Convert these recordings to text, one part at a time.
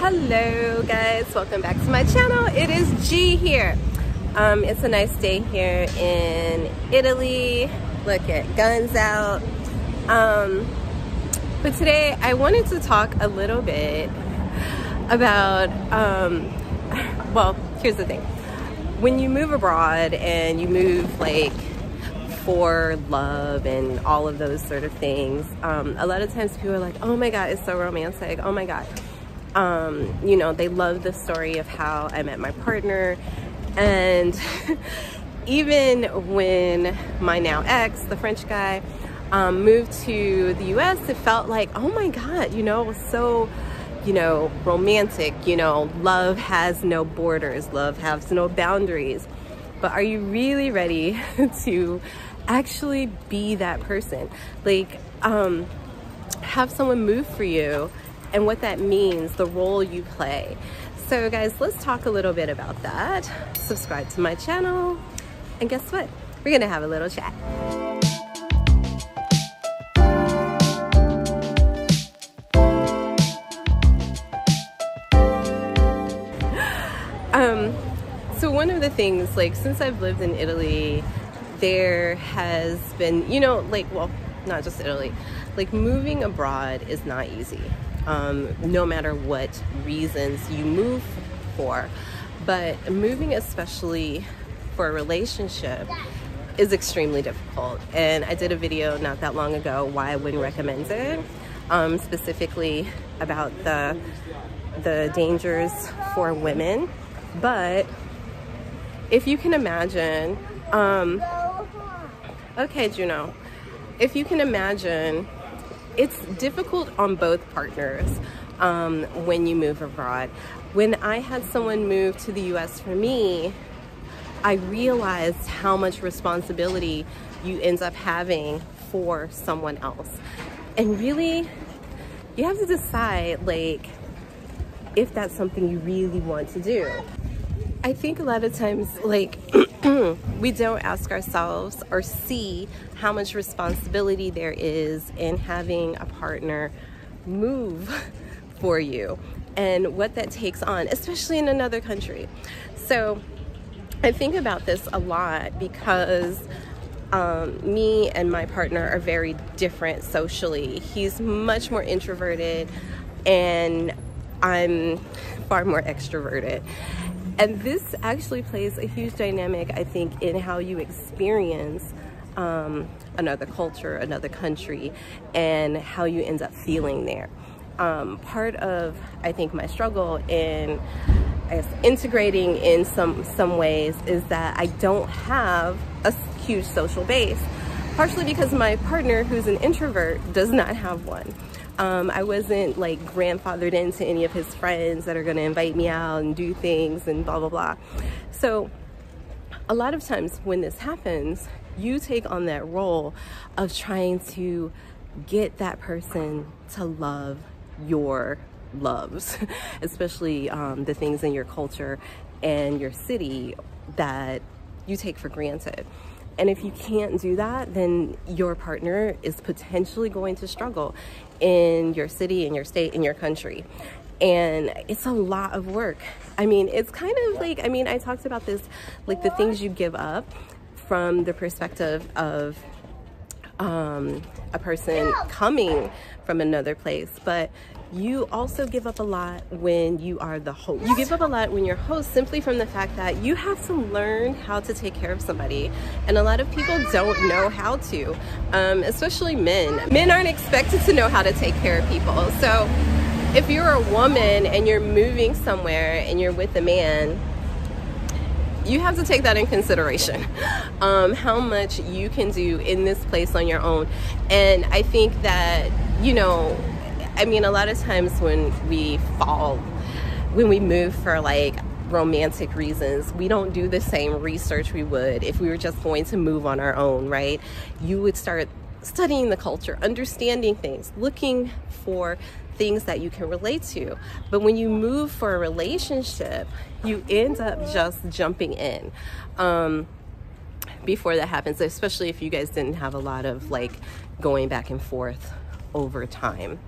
Hello guys, welcome back to my channel. It is G here. It's a nice day here in Italy. Look at guns out. But today I wanted to talk a little bit about well, here's the thing. When you move abroad and you move like for love and all of those sort of things, a lot of times people are like, oh my god, it's so romantic, oh my god. You know, they love the story of how I met my partner. And even when my now ex, the French guy, moved to the US, it felt like, oh my god, you know, it was so, you know, romantic. You know, love has no borders, love has no boundaries. But are you really ready to actually be that person? Like, have someone move for you and what that means, the role you play. So guys, let's talk a little bit about that. Subscribe to my channel, and guess what? We're gonna have a little chat. So one of the things, like, since I've lived in Italy, there has been, you know, like, well, not just Italy, like, moving abroad is not easy. No matter what reasons you move for, but moving especially for a relationship is extremely difficult. And I did a video not that long ago why I wouldn't recommend it, specifically about the dangers for women. But if you can imagine, okay, Juno, if you can imagine, it's difficult on both partners when you move abroad. When I had someone move to the US for me, I realized how much responsibility you end up having for someone else. And really, you have to decide, like, if that's something you really want to do. I think a lot of times, like, we don't ask ourselves or see how much responsibility there is in having a partner move for you and what that takes on, especially in another country. So I think about this a lot because me and my partner are very different socially. He's much more introverted and I'm far more extroverted. And this actually plays a huge dynamic, I think, in how you experience another culture, another country, and how you end up feeling there. Part of, I think, my struggle in, I guess, integrating in some ways is that I don't have a huge social base, partially because my partner, who's an introvert, does not have one. I wasn't like grandfathered into any of his friends that are going to invite me out and do things and blah, blah, blah. So a lot of times when this happens, you take on that role of trying to get that person to love your loves, especially the things in your culture and your city that you take for granted. And if you can't do that, then your partner is potentially going to struggle in your city, in your state, in your country. And it's a lot of work. I mean, it's kind of like, I mean, I talked about this, like the things you give up from the perspective of a person coming from another place, but you also give up a lot when you are the host. You give up a lot when you're host simply from the fact that you have to learn how to take care of somebody. And a lot of people don't know how to, especially men. Men aren't expected to know how to take care of people. So if you're a woman and you're moving somewhere and you're with a man, you have to take that in consideration, how much you can do in this place on your own. And I think that, you know, I mean, a lot of times when we move for like romantic reasons, we don't do the same research we would if we were just going to move on our own, right? You would start studying the culture, understanding things, looking for things that you can relate to. But when you move for a relationship, you end up just jumping in before that happens, especially if you guys didn't have a lot of like going back and forth over time.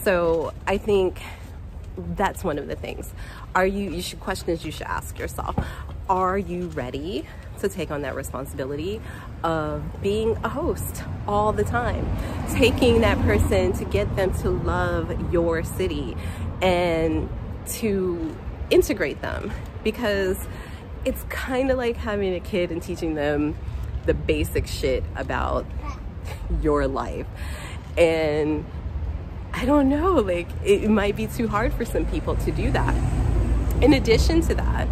So I think that's one of the things. Questions you should ask yourself. Are you ready to take on that responsibility of being a host all the time? Taking that person to get them to love your city and to integrate them, because it's kind of like having a kid and teaching them the basic shit about your life. And I don't know, like, it might be too hard for some people to do that. In addition to that,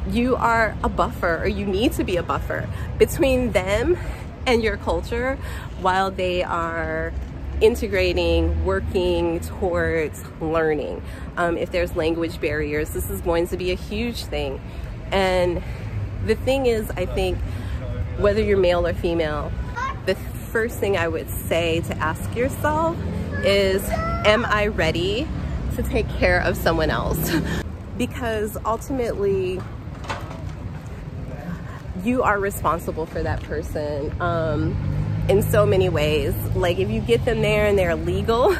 you are a buffer, or you need to be a buffer between them and your culture while they are integrating, working towards learning. If there's language barriers, this is going to be a huge thing. And the thing is, I think, whether you're male or female, the first thing I would say to ask yourself is, am I ready to take care of someone else? Because ultimately, you are responsible for that person in so many ways. Like, if you get them there and they're legal,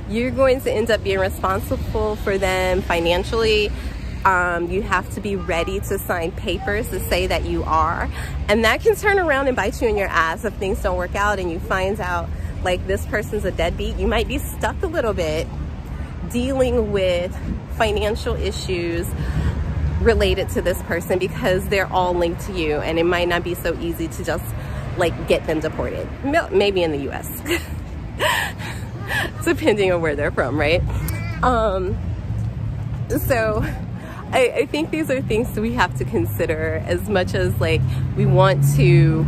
you're going to end up being responsible for them financially. You have to be ready to sign papers to say that you are. And that can turn around and bite you in your ass if things don't work out and you find out like this person's a deadbeat. You might be stuck a little bit dealing with financial issues related to this person because they're all linked to you, and it might not be so easy to just like get them deported. Maybe in the US, depending on where they're from, right? So I think these are things that we have to consider, as much as like we want to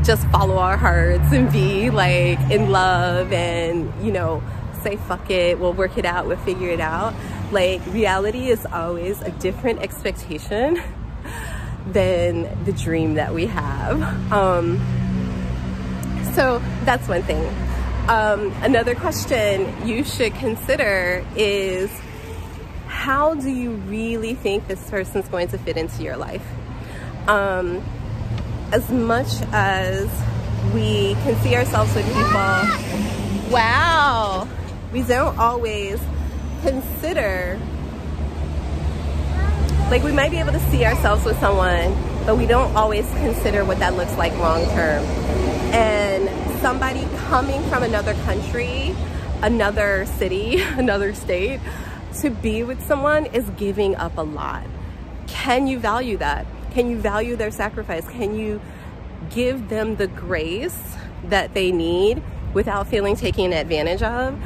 just follow our hearts and be like in love and, you know, say fuck it, we'll work it out, we'll figure it out. Like, reality is always a different expectation than the dream that we have. So that's one thing. Another question you should consider is, how do you really think this person's going to fit into your life? As much as we can see ourselves with people, wow, we don't always consider, like, we might be able to see ourselves with someone, but we don't always consider what that looks like long term. And somebody coming from another country, another city, another state, to be with someone is giving up a lot. Can you value that? Can you value their sacrifice? Can you give them the grace that they need without feeling taken advantage of,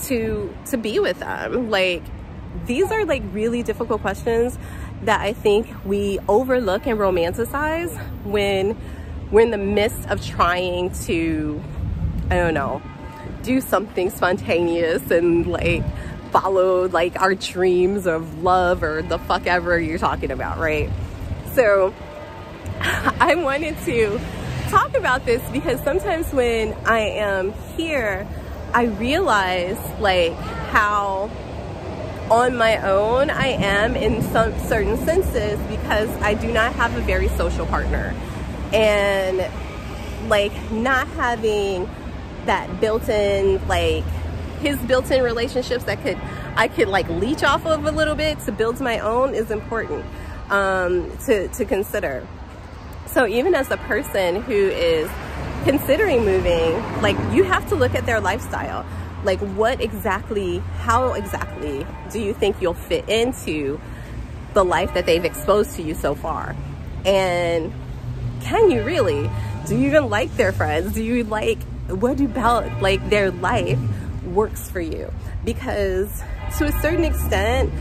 to be with them? Like, these are like really difficult questions that I think we overlook and romanticize when we're in the midst of trying to, I don't know, do something spontaneous and like follow like our dreams of love or the fuck ever you're talking about, right? So I wanted to talk about this because sometimes when I am here, I realize like how on my own I am in some certain senses, because I do not have a very social partner, and like not having that built-in, like his built-in relationships that I could like leech off of a little bit to build my own is important to consider. So even as a person who is considering moving, like, you have to look at their lifestyle. Like, how exactly do you think you'll fit into the life that they've exposed to you so far? And can you really? Do you even like their friends? Do you like, what about like their life works for you? Because to a certain extent,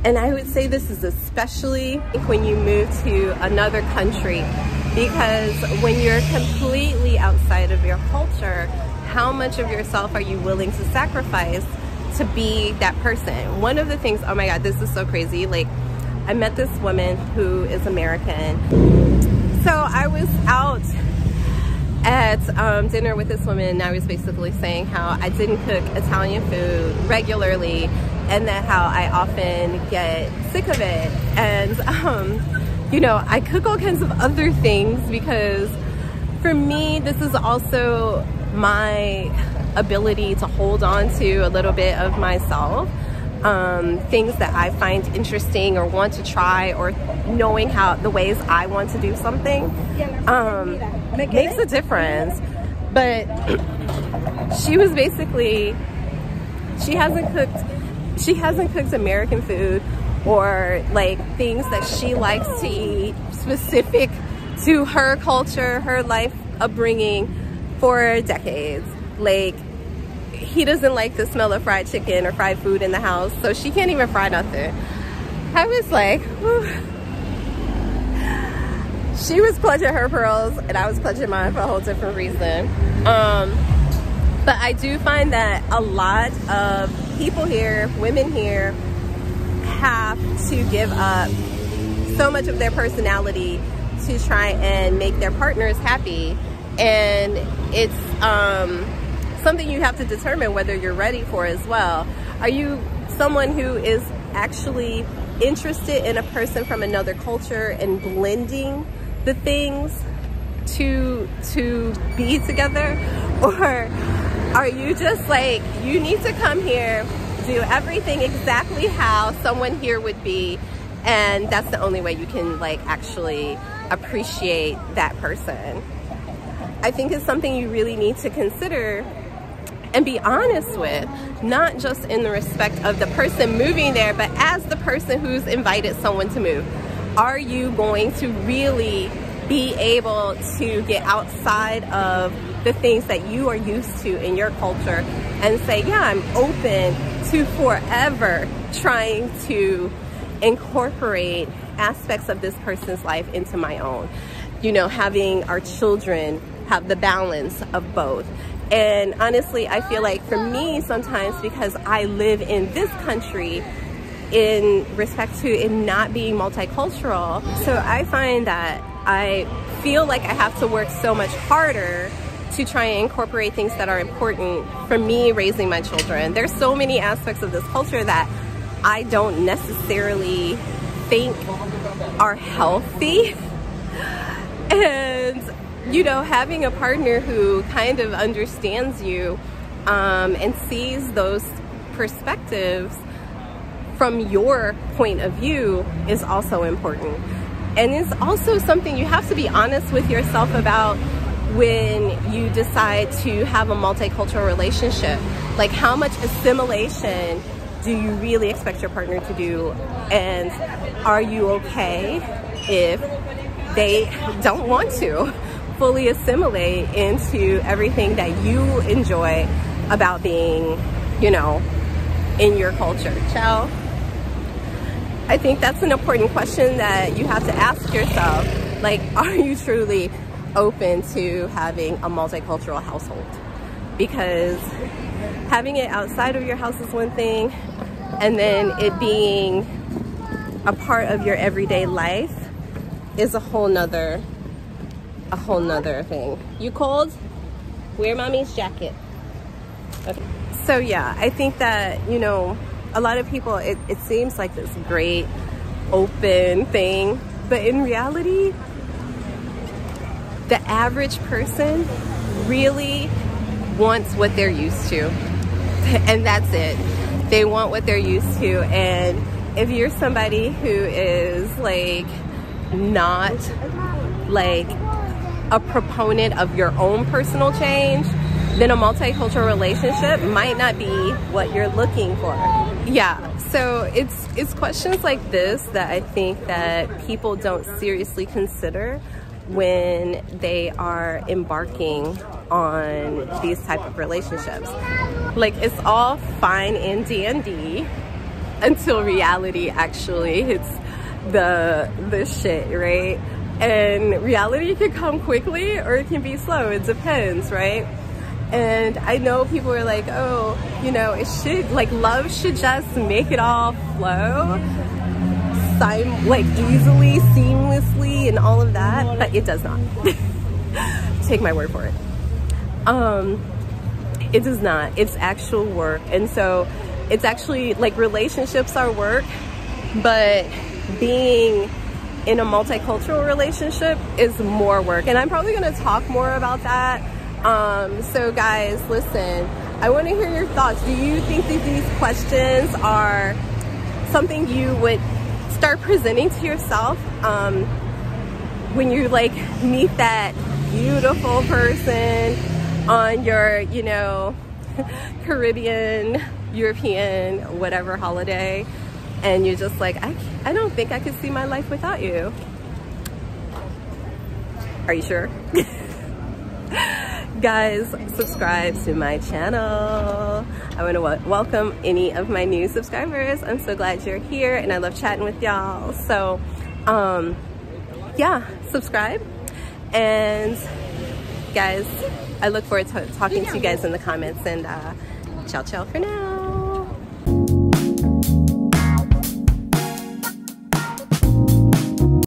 and I would say this is especially when you move to another country, because when you're completely outside of your culture, how much of yourself are you willing to sacrifice to be that person? One of the things, oh my God, this is so crazy. Like, I met this woman who is American. So I was out at dinner with this woman, and I was basically saying how I didn't cook Italian food regularly, and that how I often get sick of it. And you know, I cook all kinds of other things because for me, this is also my ability to hold on to a little bit of myself, things that I find interesting or want to try, or knowing how the ways I want to do something, makes a difference. But she was basically, she hasn't cooked American food or like things that she likes to eat specific to her culture, her life upbringing for decades. Like, he doesn't like the smell of fried chicken or fried food in the house, so she can't even fry nothing. I was like, whew. She was clutching her pearls and I was clutching mine for a whole different reason. But I do find that a lot of people here, women here, have to give up so much of their personality to try and make their partners happy. And it's something you have to determine whether you're ready for as well. Are you someone who is actually interested in a person from another culture and blending the things to be together? Or are you just like, you need to come here, do everything exactly how someone here would be, and that's the only way you can like actually appreciate that person? I think it's something you really need to consider and be honest with, not just in the respect of the person moving there, but as the person who's invited someone to move. Are you going to really be able to get outside of the things that you are used to in your culture and say, yeah, I'm open to forever trying to incorporate aspects of this person's life into my own? You know, having our children have the balance of both. And honestly, I feel like for me sometimes, because I live in this country in respect to it not being multicultural, so I find that I feel like I have to work so much harder to try and incorporate things that are important for me raising my children. There's so many aspects of this culture that I don't necessarily think are healthy. And you know, having a partner who kind of understands you and sees those perspectives from your point of view is also important. And it's also something you have to be honest with yourself about when you decide to have a multicultural relationship. Like, how much assimilation do you really expect your partner to do? And are you okay if they don't want to fully assimilate into everything that you enjoy about being, you know, in your culture? Ciao. I think that's an important question that you have to ask yourself. Like, are you truly open to having a multicultural household? Because having it outside of your house is one thing, and then it being a part of your everyday life is a whole nother thing. You cold? Wear mommy's jacket. Okay. So yeah, I think that, you know, a lot of people, it seems like this great open thing, but in reality, the average person really wants what they're used to, and that's it. They want what they're used to. And if you're somebody who is like not like a proponent of your own personal change, then a multicultural relationship might not be what you're looking for. Yeah, so it's questions like this that I think that people don't seriously consider when they are embarking on these type of relationships. Like, it's all fine and dandy until reality actually hits the shit, right? And reality can come quickly or it can be slow. It depends, right? And I know people are like, oh, you know, it should, like, love should just make it all flow, like easily, seamlessly, and all of that, but it does not. Take my word for it. It does not. It's actual work. And so it's actually like, relationships are work, but being in a multicultural relationship is more work. And I'm probably going to talk more about that. So guys, listen, I want to hear your thoughts. Do you think that these questions are something you would start presenting to yourself when you like meet that beautiful person on your, you know, Caribbean, European, whatever holiday, and you're just like, I don't think I could see my life without you? Are you sure? Guys, subscribe to my channel. I want to welcome any of my new subscribers. I'm so glad you're here, and I love chatting with y'all. So yeah, subscribe. And guys, I look forward to talking to you guys in the comments, and ciao ciao for now.